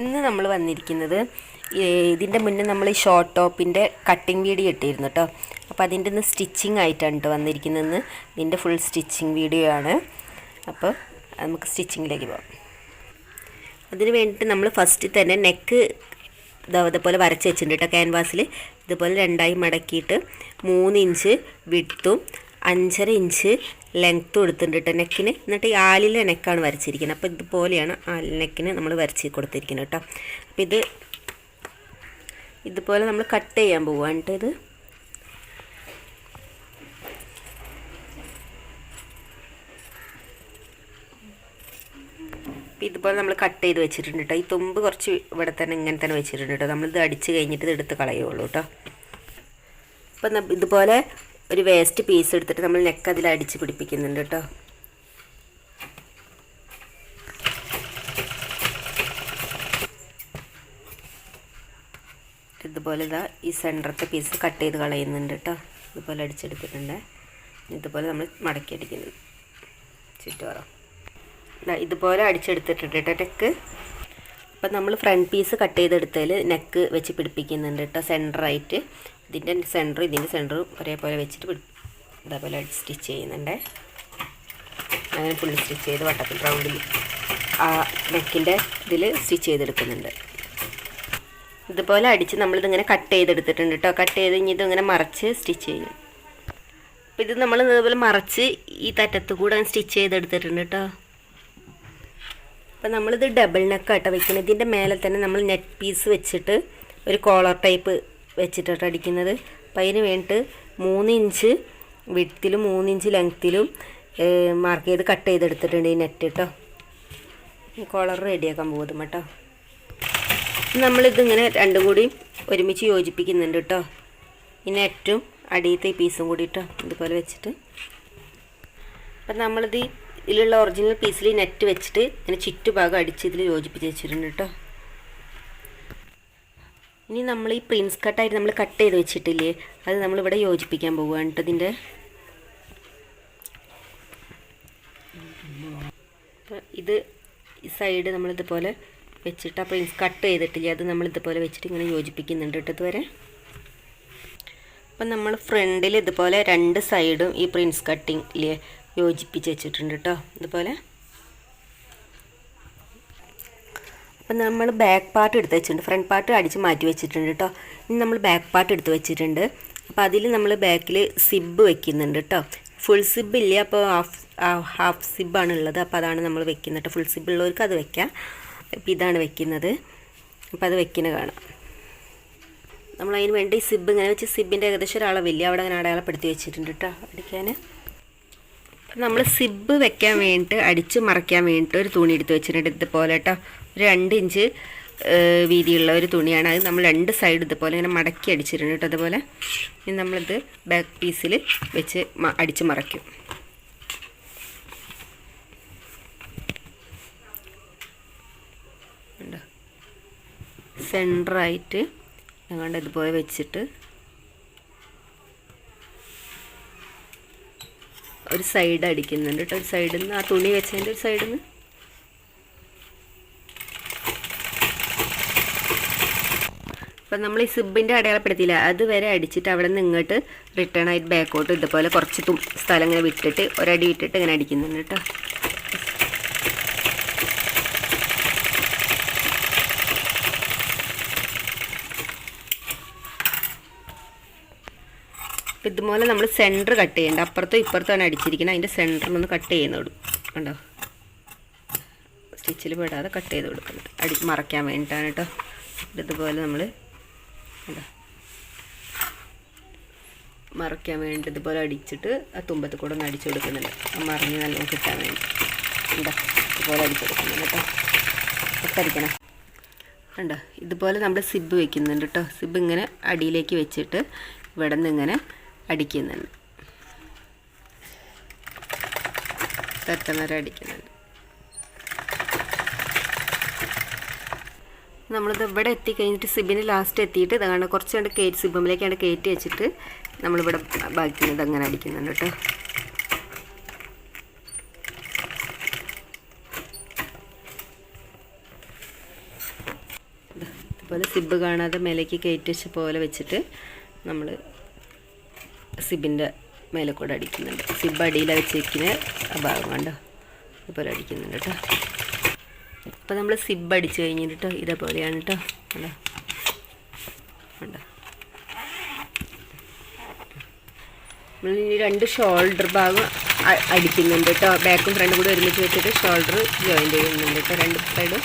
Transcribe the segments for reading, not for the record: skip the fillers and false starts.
ഇന്ന് നമ്മൾ വന്നിരിക്കുന്നത് ഇതിൻ്റെ മുന്നേ നമ്മൾ ഈ ഷോർട്ട് ടോപ്പിൻ്റെ കട്ടിങ് വീഡിയോ ഇട്ടിരുന്നു കേട്ടോ. അപ്പോൾ അതിൻ്റെ ഇന്ന് സ്റ്റിച്ചിങ് ആയിട്ടാണ് കേട്ടോ വന്നിരിക്കുന്നത്. ഇതിൻ്റെ ഫുൾ സ്റ്റിച്ചിങ് വീഡിയോ ആണ്. അപ്പോൾ നമുക്ക് സ്റ്റിച്ചിങ്ങിലേക്ക് പോകാം. അതിന് വേണ്ടിയിട്ട് നമ്മൾ ഫസ്റ്റ് തന്നെ നെക്ക് ഇതേപോലെ വരച്ച് വെച്ചിട്ടുണ്ട് കേട്ടോ. ക്യാൻവാസിൽ ഇതുപോലെ രണ്ടായി മടക്കിയിട്ട് 3 ഇഞ്ച് വിഡ്ത്തും 5.5 ഇഞ്ച് ലെങ്ത്തും എടുത്തിട്ടുണ്ട് കേട്ടോ നെക്കിന്. എന്നിട്ട് ഈ ആലിലെ നെക്കാണ് വരച്ചിരിക്കുന്നത്. അപ്പോൾ ഇതുപോലെയാണ് ആലിൽ നെക്കിന് നമ്മൾ വരച്ച് കൊടുത്തിരിക്കുന്നത് കേട്ടോ. അപ്പോൾ ഇതുപോലെ നമ്മൾ കട്ട് ചെയ്യാൻ പോവുകയാണ് കേട്ടോ. ഇതുപോലെ നമ്മൾ കട്ട് ചെയ്ത് വെച്ചിട്ടുണ്ട് കേട്ടോ. ഈ തുമ്പ് കുറച്ച് ഇവിടെ തന്നെ ഇങ്ങനെ തന്നെ വെച്ചിട്ടുണ്ട് കേട്ടോ. നമ്മളിത് അടിച്ച് കഴിഞ്ഞിട്ട് ഇത് എടുത്ത് കളയുള്ളൂ കേട്ടോ. അപ്പം ഇതുപോലെ ഒരു വേസ്റ്റ് പീസ് എടുത്തിട്ട് നമ്മൾ നെക്ക് അതിൽ അടിച്ച് പിടിപ്പിക്കുന്നുണ്ട് കേട്ടോ. ഇതുപോലെ ഈ സെൻറ്ററത്തെ പീസ് കട്ട് ചെയ്ത് കളയുന്നുണ്ട് കേട്ടോ. ഇതുപോലെ അടിച്ചെടുത്തിട്ടുണ്ട്. ഇതുപോലെ നമ്മൾ മടക്കി അടിക്കുന്നുണ്ട് ചുറ്റുപാറ. ഇതുപോലെ അടിച്ചെടുത്തിട്ടുണ്ട് കേട്ടോ നെക്ക്. അപ്പം നമ്മൾ ഫ്രണ്ട് പീസ് കട്ട് ചെയ്തെടുത്തതിൽ നെക്ക് വെച്ച് പിടിപ്പിക്കുന്നുണ്ട് കേട്ടോ. സെൻറ്ററായിട്ട് ഇതിൻ്റെ സെൻറ്ററും ഒരേപോലെ വെച്ചിട്ട് ഇതേപോലെ സ്റ്റിച്ച് ചെയ്യുന്നുണ്ട്. അങ്ങനെ ഫുള്ള് സ്റ്റിച്ച് ചെയ്ത് വട്ടത്തിൽ റൗണ്ടിൽ ആ നെക്കിൻ്റെ ഇതിൽ സ്റ്റിച്ച് ചെയ്തെടുക്കുന്നുണ്ട്. ഇതുപോലെ അടിച്ച് നമ്മളിതിങ്ങനെ കട്ട് ചെയ്തെടുത്തിട്ടുണ്ട് കേട്ടോ. കട്ട് ചെയ്ത് ഇനി ഇതിങ്ങനെ മറച്ച് സ്റ്റിച്ച് ചെയ്യും. അപ്പോൾ ഇത് നമ്മൾ ഇതുപോലെ മറച്ച് ഈ തറ്റത്ത് കൂടെ സ്റ്റിച്ച് ചെയ്തെടുത്തിട്ടുണ്ട് കേട്ടോ. അപ്പോൾ നമ്മളിത് ഡബിൾ നെക്കാട്ടോ വെക്കുന്നത്. ഇതിൻ്റെ മേലെ തന്നെ നമ്മൾ നെറ്റ് പീസ് വെച്ചിട്ട് ഒരു കോളർ ടൈപ്പ് വെച്ചിട്ടാണ് അടിക്കുന്നത്. അപ്പോൾ അതിന് വേണ്ടിയിട്ട് 3 ഇഞ്ച് വിഡ്ത്തിലും 3 ഇഞ്ച് ലെങ്ത്തിലും മാർക്ക് ചെയ്ത് കട്ട് ചെയ്തെടുത്തിട്ടുണ്ട് ഈ നെറ്റ് കേട്ടോ. ഈ കോളർ റെഡിയാക്കാൻ പോകും കേട്ടോ. നമ്മളിതിങ്ങനെ രണ്ടും കൂടി ഒരുമിച്ച് യോജിപ്പിക്കുന്നുണ്ട് കേട്ടോ. ഈ നെറ്റും അടിയത്തെ ഈ പീസും കൂടി കേട്ടോ ഇതുപോലെ വെച്ചിട്ട്. അപ്പം നമ്മളിത് ഇതിലുള്ള ഒറിജിനൽ പീസിൽ നെറ്റ് വെച്ചിട്ട് ഇങ്ങനെ ചുറ്റുഭാഗം അടിച്ച് ഇതിൽ യോജിപ്പിച്ച് വെച്ചിട്ടുണ്ട് കേട്ടോ. ഇനി നമ്മൾ ഈ പ്രിൻസ് കട്ടായിട്ട് നമ്മൾ കട്ട് ചെയ്ത് വെച്ചിട്ടില്ലേ, അത് നമ്മളിവിടെ യോജിപ്പിക്കാൻ പോവുകയാണ് കേട്ടോ. ഇതിൻ്റെ അപ്പോൾ ഈ സൈഡ് നമ്മളിതുപോലെ വെച്ചിട്ട് ആ പ്രിൻസ് കട്ട് ചെയ്തിട്ടില്ലേ, അത് നമ്മളിതുപോലെ വെച്ചിട്ട് ഇങ്ങനെ യോജിപ്പിക്കുന്നുണ്ട് കേട്ടോ ഇതുവരെ. അപ്പം നമ്മൾ ഫ്രണ്ടിൽ ഇതുപോലെ 2 സൈഡും ഈ പ്രിൻസ് കട്ടിങ്ങില്ലേ യോജിപ്പിച്ച് വെച്ചിട്ടുണ്ട് കേട്ടോ ഇതുപോലെ. അപ്പം നമ്മൾ ബാക്ക് പാർട്ട് എടുത്ത് വെച്ചിട്ടുണ്ട്. ഫ്രണ്ട് പാർട്ട് അടിച്ച് മാറ്റി വെച്ചിട്ടുണ്ട് കേട്ടോ. ഇനി നമ്മൾ ബാക്ക് പാർട്ട് എടുത്ത് വെച്ചിട്ടുണ്ട്. അപ്പോൾ അതിൽ നമ്മൾ ബാക്കിൽ സിബ് വെക്കുന്നുണ്ട് കേട്ടോ. ഫുൾ സിബ് ഇല്ല, അപ്പോൾ ഹാഫ് സിബാണ് ഉള്ളത്. അപ്പോൾ അതാണ് നമ്മൾ വെക്കുന്നത് കേട്ടോ. ഫുൾ സിബ് ഉള്ളവർക്ക് അത് വെക്കാം. അപ്പോൾ ഇതാണ് വെക്കുന്നത്. അപ്പോൾ അത് വെക്കുന്നത് കാണാം. നമ്മളതിന് വേണ്ടി സിബ് ഇങ്ങനെ വെച്ച് സിബിൻ്റെ ഏകദേശം ഒരളവില്ല അവിടെ അങ്ങനെ അടയാളപ്പെടുത്തി വെച്ചിട്ടുണ്ട് കേട്ടോ അടിക്കാൻ. നമ്മൾ സിബ് വെക്കാൻ വേണ്ടിയിട്ട് അടിച്ച് മറയ്ക്കാൻ വേണ്ടിയിട്ട് ഒരു തുണി എടുത്ത് വെച്ചിട്ടുണ്ട് ഇതുപോലെ കേട്ടോ. ഒരു 2 ഇഞ്ച് വീതിയുള്ള ഒരു തുണിയാണ്. അത് നമ്മൾ 2 സൈഡ് ഇതുപോലെ ഇങ്ങനെ മടക്കി അടിച്ചിട്ടുണ്ട് കേട്ടോ അതുപോലെ. ഇനി നമ്മളിത് ബാക്ക് പീസിൽ വെച്ച് അടിച്ച് മറയ്ക്കും. സെൻറ്ററായിട്ട് ഞങ്ങളുടെ ഇതുപോലെ വെച്ചിട്ട് ഒരു സൈഡ് അടിക്കുന്നുണ്ട് കേട്ടോ. ഒരു സൈഡിൽ നിന്ന് ആ തുണി വെച്ചതിൻ്റെ ഒരു സൈഡിൽ നിന്ന് അപ്പം നമ്മൾ ഈ സിബിൻ്റെ അടയാളപ്പെടുത്തിയില്ല അതുവരെ അടിച്ചിട്ട് അവിടെ നിന്ന് ഇങ്ങോട്ട് റിട്ടേൺ ആയിട്ട് ബാക്കോട്ട് ഇതുപോലെ കുറച്ച് സ്ഥലം ഇങ്ങനെ വിട്ടിട്ട് ഒരടി വിട്ടിട്ട് ഇങ്ങനെ അടിക്കുന്നുണ്ട് കേട്ടോ. അപ്പം ഇതുപോലെ നമ്മൾ സെൻറ്റർ കട്ട് ചെയ്യേണ്ട. അപ്പുറത്തും ഇപ്പുറത്താണ് അടിച്ചിരിക്കുന്നത്. അതിൻ്റെ സെൻറ്ററിലൊന്ന് കട്ട് ചെയ്യുന്നത് കണ്ടോ. സ്റ്റിച്ചിൽ പെടാതെ കട്ട് ചെയ്ത് കൊടുക്കുന്നത് മറയ്ക്കാൻ വേണ്ടിയിട്ടാണ് കേട്ടോ. ഇതുപോലെ നമ്മൾ കണ്ടോ മറയ്ക്കാൻ വേണ്ടി ഇതുപോലെ അടിച്ചിട്ട് ആ തുമ്പത്ത് കൂടെ ഒന്ന് അടിച്ചു കൊടുക്കുന്നുണ്ട്. മറിഞ്ഞ് നല്ലോണം കിട്ടാൻ വേണ്ടി കണ്ടോ ഇതുപോലെ അടിച്ചു കൊടുക്കുന്നുണ്ട് കേട്ടോ. ഒക്കെ അടിക്കണം കണ്ടോ. ഇതുപോലെ നമ്മൾ സിബ് വെക്കുന്നുണ്ട് കേട്ടോ. സിബ് ഇങ്ങനെ അടിയിലേക്ക് വെച്ചിട്ട് ഇവിടെ നിന്ന് ഇങ്ങനെ അടിക്കുന്നുണ്ട്. തത്തമര അടിക്കുന്നുണ്ട്. നമ്മളിത് ഇവിടെ എത്തിക്കഴിഞ്ഞിട്ട് സിബിന് ലാസ്റ്റ് എത്തിയിട്ട് ഇതാണ് കുറച്ച് കണ്ട് സിബിലേക്ക് കയറ്റി വെച്ചിട്ട് നമ്മളിവിടെ ബാക്കി അങ്ങനെ അടിക്കുന്നുണ്ട് കേട്ടോ. അതുപോലെ സിബ് കാണാതെ മേലേക്ക് കയറ്റി വെച്ച പോലെ വെച്ചിട്ട് നമ്മൾ സിബിൻ്റെ മേലെ കൂടെ അടിക്കുന്നുണ്ട്. സിബ് അടിയിലാണ് വെച്ചിരിക്കുന്ന ആ ഭാഗം കണ്ടോ ഇതുപോലെ അടിക്കുന്നുണ്ട് കേട്ടോ. അപ്പോൾ നമ്മൾ സിബ് അടിച്ച് കഴിഞ്ഞിട്ട് കേട്ടോ ഇതേപോലെയാണ് കേട്ടോ കണ്ടോ കണ്ടോ. നമ്മൾ ഇനി 2 ഷോൾഡർ ഭാഗം അടിക്കുന്നുണ്ട് കേട്ടോ. ബാക്കും ഫ്രണ്ടും കൂടി ഒരുമിച്ച് വെച്ചിട്ട് ഷോൾഡർ ജോയിൻ ചെയ്യുന്നുണ്ട് കേട്ടോ 2 സൈഡും.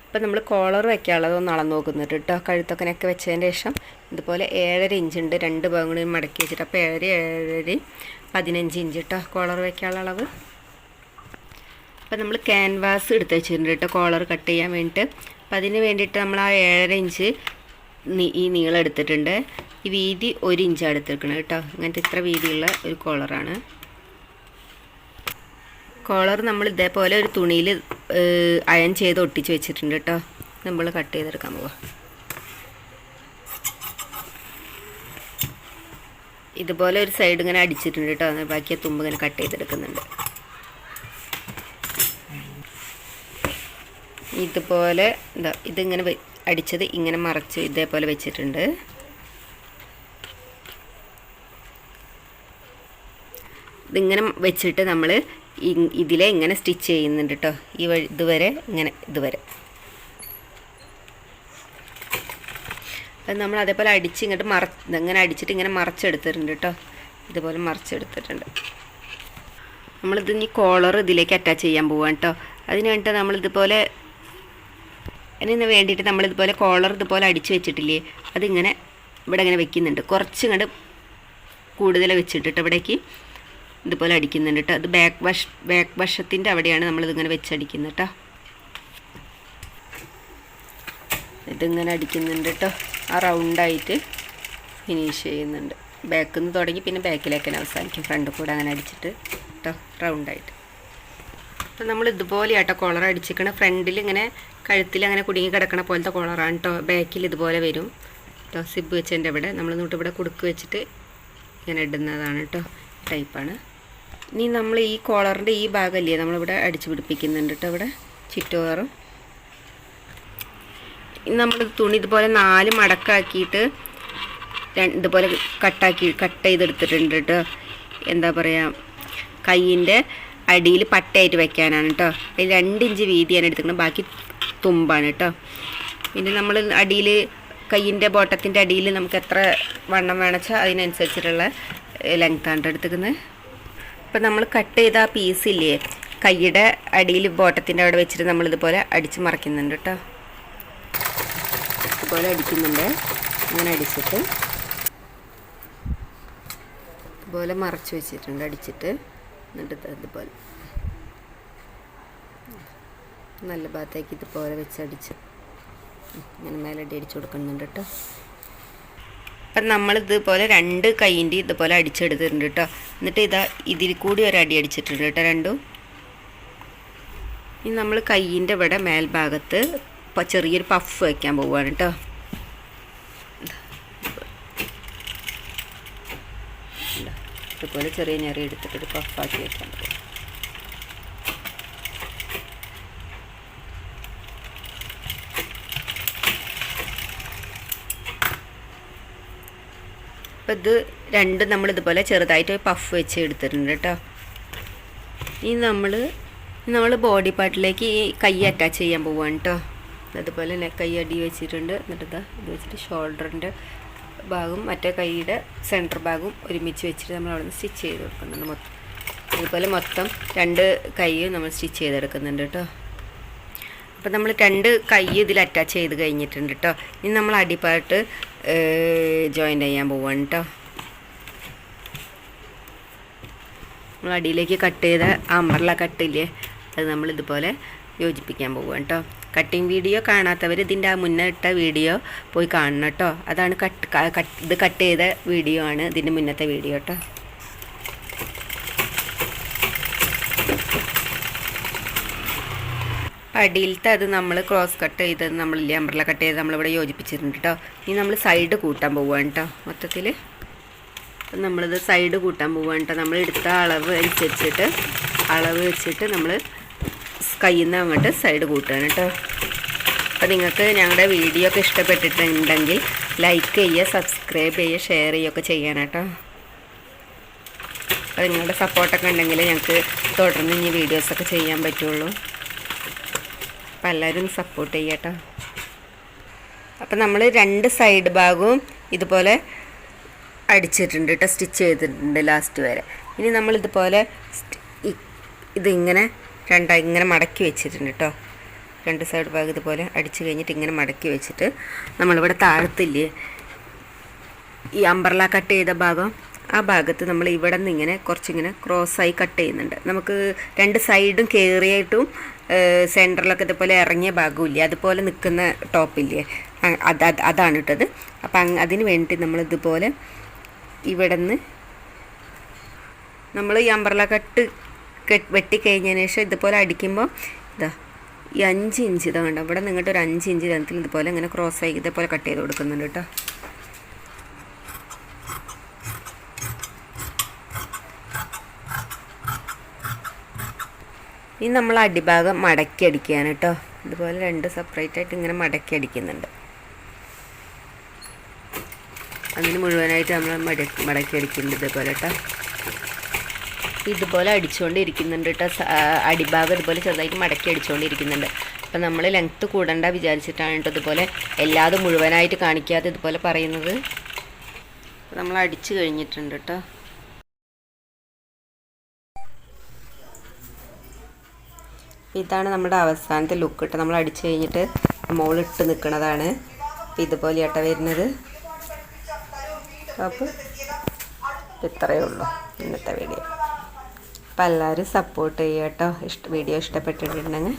അപ്പം നമ്മൾ കോളർ വയ്ക്കാനുള്ളതൊന്ന് അളന്ന് നോക്കുന്നുണ്ട് കേട്ടോ. കഴുത്തൊക്കെ വെച്ചതിന് ശേഷം ഇതുപോലെ 7.5 ഇഞ്ച് ഉണ്ട് 2 ഭാഗം കൂടി മടക്കി വെച്ചിട്ട്. അപ്പോൾ 7 15 ഇഞ്ച് കേട്ടോ കോളർ വയ്ക്കാനുള്ള അളവ്. അപ്പം നമ്മൾ ക്യാൻവാസ് എടുത്ത് വെച്ചിട്ടുണ്ട് കേട്ടോ കോളർ കട്ട് ചെയ്യാൻ വേണ്ടിയിട്ട്. അപ്പം അതിന് വേണ്ടിയിട്ട് നമ്മൾ ആ 7.5 ഇഞ്ച് ഈ നീളം എടുത്തിട്ടുണ്ട്. ഈ വീതി 1 ഇഞ്ചാണ് എടുത്തിരിക്കണം കേട്ടോ. അങ്ങനത്തെ ഇത്ര വീതിയുള്ള ഒരു കോളറാണ്. കോളർ നമ്മൾ ഇതേപോലെ ഒരു തുണിയിൽ അയൺ ചെയ്ത് ഒട്ടിച്ച് വെച്ചിട്ടുണ്ട് കേട്ടോ. നമ്മൾ കട്ട് ചെയ്തെടുക്കാൻ പോവാം. ഇതുപോലെ ഒരു സൈഡ് ഇങ്ങനെ അടിച്ചിട്ടുണ്ട് കേട്ടോ. ബാക്കിയ തുമ്പ് ഇങ്ങനെ കട്ട് ചെയ്തെടുക്കുന്നുണ്ട്. ഇതുപോലെ എന്താ ഇതിങ്ങനെ അടിച്ചത് ഇങ്ങനെ മറച്ച് ഇതേപോലെ വെച്ചിട്ടുണ്ട്. ഇതിങ്ങനെ വെച്ചിട്ട് നമ്മൾ ഇതിലെ ഇങ്ങനെ സ്റ്റിച്ച് ചെയ്യുന്നുണ്ട് കേട്ടോ. ഇതുവരെ ഇതുവരെ അപ്പം നമ്മൾ അതേപോലെ അടിച്ച് ഇങ്ങോട്ട് ഇങ്ങനെ അടിച്ചിട്ട് ഇങ്ങനെ മറച്ചെടുത്തിട്ടുണ്ട് കേട്ടോ. ഇതുപോലെ മറച്ചെടുത്തിട്ടുണ്ട്. നമ്മളിത് ഇനി കോളർ ഇതിലേക്ക് അറ്റാച്ച് ചെയ്യാൻ പോവാം കേട്ടോ. അതിന് വേണ്ടിയിട്ട് നമ്മളിതുപോലെ അതിന് വേണ്ടിയിട്ട് നമ്മളിതുപോലെ കോളർ ഇതുപോലെ അടിച്ച് വെച്ചിട്ടില്ലേ അതിങ്ങനെ ഇവിടെ ഇങ്ങനെ വെക്കുന്നുണ്ട്. കുറച്ച് ഇങ്ങോട്ട് കൂടുതൽ വെച്ചിട്ട് ഇവിടേക്ക് ഇതുപോലെ അടിക്കുന്നുണ്ട് കേട്ടോ. അത് ബാക്ക് വശത്തിൻ്റെ അവിടെയാണ് നമ്മളിതിങ്ങനെ വെച്ചടിക്കുന്നത് കേട്ടോ. ഇതിങ്ങനെ അടിക്കുന്നുണ്ട് കേട്ടോ. ആ റൗണ്ടായിട്ട് ഫിനിഷ് ചെയ്യുന്നുണ്ട്. ബാക്കിൽ നിന്ന് തുടങ്ങി പിന്നെ ബാക്കിലേക്ക് തന്നെ അവസാനിക്കും. ഫ്രണ്ട് കൂടെ അങ്ങനെ അടിച്ചിട്ട് കേട്ടോ റൗണ്ടായിട്ട്. അപ്പം നമ്മൾ ഇതുപോലെ ആട്ടോ കോളർ അടിച്ചിരിക്കണം. ഫ്രണ്ടിൽ ഇങ്ങനെ കഴുത്തിൽ അങ്ങനെ കുടുങ്ങി കിടക്കണ പോലത്തെ കോളറാണ് കേട്ടോ. ബാക്കിൽ ഇതുപോലെ വരും കേട്ടോ. സിബ് വെച്ചതിൻ്റെ ഇവിടെ നമ്മൾ ഇങ്ങോട്ട് ഇവിടെ കുടുക്ക് വെച്ചിട്ട് ഇങ്ങനെ ഇടുന്നതാണ് കേട്ടോ. ടൈപ്പാണ്. ഇനി നമ്മൾ ഈ കോളറിൻ്റെ ഈ ഭാഗമല്ലേ നമ്മളിവിടെ അടിച്ചു പിടിപ്പിക്കുന്നുണ്ട് കേട്ടോ. ഇവിടെ ചുറ്റോറും നമ്മൾ തുണി ഇതുപോലെ 4 മടക്കാക്കിയിട്ട് ഇതുപോലെ കട്ട് ചെയ്തെടുത്തിട്ടുണ്ട് കേട്ടോ. എന്താ പറയുക കയ്യിൻ്റെ അടിയിൽ പട്ടയായിട്ട് വെക്കാനാണ് കേട്ടോ. അതിൽ 2 ഇഞ്ച് വീതിയാണ് എടുത്തിരിക്കുന്നത്. ബാക്കി തുമ്പാണ് കേട്ടോ. പിന്നെ നമ്മൾ അടിയിൽ കയ്യിൻ്റെ ബോട്ടത്തിൻ്റെ അടിയിൽ നമുക്ക് എത്ര വണ്ണം വേണമെച്ചാൽ അതിനനുസരിച്ചിട്ടുള്ള ലെങ്ത്താണ് എടുത്തിരിക്കുന്നത്. അപ്പം നമ്മൾ കട്ട് ചെയ്ത ആ പീസില്ലേ കൈയുടെ അടിയിൽ ബോട്ടത്തിൻ്റെ അവിടെ വെച്ചിട്ട് നമ്മളിതുപോലെ അടിച്ച് മറയ്ക്കുന്നുണ്ട് കേട്ടോ. ഇതുപോലെ അടിക്കുന്നുണ്ട്. അങ്ങനെ അടിച്ചിട്ട് ഇതുപോലെ മറച്ച് വെച്ചിട്ടുണ്ട് അടിച്ചിട്ട്. എന്നിട്ട് ഇതുപോലെ നല്ല ഭാഗത്തേക്ക് ഇതുപോലെ വെച്ചടിച്ച് ഇങ്ങനെ മേലടി അടിച്ച് കൊടുക്കുന്നുണ്ട് കേട്ടോ. അപ്പം നമ്മളിതുപോലെ 2 കൈയിൻ്റെ ഇതുപോലെ അടിച്ചെടുത്തിട്ടുണ്ട് കേട്ടോ. എന്നിട്ട് ഇതിൽ കൂടി ഒരു അടി അടിച്ചിട്ടുണ്ട് കേട്ടോ രണ്ടും. ഇനി നമ്മൾ കൈയിൻ്റെ ഇവിടെ മേൽഭാഗത്ത് ചെറിയൊരു പഫ് വയ്ക്കാൻ പോവുകയാണ് കേട്ടോ. ഇതുപോലെ ചെറിയ ഞെറി എടുത്തിട്ടൊരു പഫാക്കി വയ്ക്കാൻ പോകും. അപ്പോൾ ഇത് രണ്ടും നമ്മളിതുപോലെ ചെറുതായിട്ട് പഫ് വെച്ച് എടുത്തിട്ടുണ്ട് കേട്ടോ. ഇനി നമ്മൾ ബോഡി പാർട്ടിലേക്ക് ഈ കൈ അറ്റാച്ച് ചെയ്യാൻ പോവുകയാണ് കേട്ടോ. അതുപോലെ കൈ അടി വെച്ചിട്ടുണ്ട്. എന്നിട്ട് ഇത് വെച്ചിട്ട് ഷോൾഡറിൻ്റെ ഭാഗവും മറ്റേ കൈയുടെ സെൻറ്റർ ഭാഗവും ഒരുമിച്ച് വെച്ചിട്ട് നമ്മൾ അവിടെ നിന്ന് സ്റ്റിച്ച് ചെയ്ത് കൊടുക്കുന്നുണ്ട്. അതുപോലെ മൊത്തം 2 കൈയും നമ്മൾ സ്റ്റിച്ച് ചെയ്തെടുക്കുന്നുണ്ട് കേട്ടോ. അപ്പോൾ നമ്മൾ 2 കൈ ഇതിൽ അറ്റാച്ച് ചെയ്ത് കഴിഞ്ഞിട്ടുണ്ട് കേട്ടോ. ഇനി നമ്മൾ അടിപ്പാർട്ട് ജോയിൻ്റ് ചെയ്യാൻ പോവാണ് കേട്ടോ. നമ്മൾ അടിയിലേക്ക് കട്ട് ചെയ്ത അമ്പർല കട്ടില്ലേ അത് നമ്മളിതുപോലെ യോജിപ്പിക്കാൻ പോവുകയാണ് കേട്ടോ. കട്ടിങ് വീഡിയോ കാണാത്തവർ ഇതിൻ്റെ ആ മുന്നേ ഇട്ട വീഡിയോ പോയി കാണണം കേട്ടോ. അതാണ് ഇത് കട്ട് ചെയ്ത വീഡിയോ ആണ് ഇതിൻ്റെ മുന്നത്തെ വീഡിയോ കേട്ടോ. അടിയിലത്തെ അത് നമ്മൾ ക്രോസ് കട്ട് ചെയ്തത് നമ്മളില്ലേ അമ്പർല കട്ട് ചെയ്ത് നമ്മളിവിടെ യോജിപ്പിച്ചിട്ടുണ്ട് കേട്ടോ. ഇനി നമ്മൾ സൈഡ് കൂട്ടാൻ പോവുകയാണ് കേട്ടോ. മൊത്തത്തിൽ നമ്മളിത് സൈഡ് കൂട്ടാൻ പോവുകയാണ് കേട്ടോ. നമ്മൾ എടുത്ത അളവ് അനുസരിച്ചിട്ട് അളവ് വെച്ചിട്ട് നമ്മൾ കയ്യിൽ നിന്ന് അങ്ങോട്ട് സൈഡ് കൂട്ടുകയാണ് കേട്ടോ. അപ്പോൾ നിങ്ങൾക്ക് ഞങ്ങളുടെ വീഡിയോ ഒക്കെ ഇഷ്ടപ്പെട്ടിട്ടുണ്ടെങ്കിൽ ലൈക്ക് ചെയ്യുക, സബ്സ്ക്രൈബ് ചെയ്യുക, ഷെയർ ചെയ്യുകയൊക്കെ ചെയ്യാനാട്ടോ. അപ്പോൾ നിങ്ങളുടെ സപ്പോർട്ടൊക്കെ ഉണ്ടെങ്കിൽ ഞങ്ങൾക്ക് തുടർന്ന് ഇനി വീഡിയോസൊക്കെ ചെയ്യാൻ പറ്റുള്ളൂ. അപ്പോൾ എല്ലാവരും സപ്പോർട്ട് ചെയ്യട്ടോ. അപ്പോൾ നമ്മൾ 2 സൈഡ് ഭാഗവും ഇതുപോലെ അടിച്ചിട്ടുണ്ട് കേട്ടോ, സ്റ്റിച്ച് ചെയ്തിട്ടുണ്ട് ലാസ്റ്റ് വരെ. ഇനി നമ്മളിതുപോലെ ഇതിങ്ങനെ ഇങ്ങനെ മടക്കി വെച്ചിട്ടുണ്ട് കേട്ടോ. 2 സൈഡ് ഭാഗം ഇതുപോലെ അടിച്ച് കഴിഞ്ഞിട്ട് ഇങ്ങനെ മടക്കി വെച്ചിട്ട് നമ്മളിവിടെ താഴത്തില്ലേ ഈ അംബ്രല കട്ട് ചെയ്ത ഭാഗം, ആ ഭാഗത്ത് നമ്മൾ ഇവിടെ നിന്ന് ഇങ്ങനെ കുറച്ചിങ്ങനെ ക്രോസായി കട്ട് ചെയ്യുന്നുണ്ട്. നമുക്ക് 2 സൈഡും കയറിയായിട്ടും സെൻറ്ററിലൊക്കെ ഇതുപോലെ ഇറങ്ങിയ ഭാഗമില്ലേ, അതുപോലെ നിൽക്കുന്ന ടോപ്പില്ലേ, അതാണ് ഇട്ടത്. അപ്പം അതിന് വേണ്ടിയിട്ട് നമ്മളിതുപോലെ ഇവിടെ നിന്ന് നമ്മൾ ഈ അംബ്രല കട്ട് വെട്ടിക്കഴിഞ്ഞതിന് ശേഷം ഇതുപോലെ അടിക്കുമ്പോൾ ഇതാ ഈ 5 ഇഞ്ച് ഇതാ കണ്ടോ, ഇവിടെ നിങ്ങോട്ട് ഒരു 5 ഇഞ്ച് ലെങ്ത്തിൽ ഇതുപോലെ ഇങ്ങനെ ക്രോസായി ഇതേപോലെ കട്ട് ചെയ്ത് കൊടുക്കുന്നുണ്ട് കേട്ടോ. ഇനി നമ്മൾ അടിഭാഗം മടക്കി അടിക്കുകയാണ് കേട്ടോ. ഇതുപോലെ 2 സെപ്പറേറ്റ് ആയിട്ട് ഇങ്ങനെ മടക്കി അടിക്കുന്നുണ്ട്. അതിന് മുഴുവനായിട്ട് നമ്മൾ മടക്കി അടിക്കുന്നുണ്ട് ഇതേപോലെ കേട്ടോ. ഇതുപോലെ അടിച്ചുകൊണ്ടിരിക്കുന്നുണ്ട് കേട്ടോ. അടിഭാഗം ഇതുപോലെ ചെറുതായിട്ട് മടക്കി അടിച്ചുകൊണ്ടിരിക്കുന്നുണ്ട്. അപ്പം നമ്മൾ ലെങ്ത്ത് കൂടണ്ട വിചാരിച്ചിട്ടാണ് കേട്ടോ ഇതുപോലെ എല്ലാതും മുഴുവനായിട്ട് കാണിക്കാതെ ഇതുപോലെ പറയുന്നത്. നമ്മൾ അടിച്ചു കഴിഞ്ഞിട്ടുണ്ട് കേട്ടോ. ഇതാണ് നമ്മുടെ അവസാനത്തെ ലുക്ക് കേട്ടോ. നമ്മൾ അടിച്ചു കഴിഞ്ഞിട്ട് മോളിട്ട് നിൽക്കുന്നതാണ്. ഇതുപോലെ ആട്ടോ വരുന്നത്. അപ്പോൾ ഇത്രയേ ഉള്ളൂ ഇന്നത്തെ വീഡിയോ. അപ്പോൾ എല്ലാവരും സപ്പോർട്ട് ചെയ്യുക കേട്ടോ. വീഡിയോ ഇഷ്ടപ്പെട്ടിട്ടുണ്ടെങ്കിൽ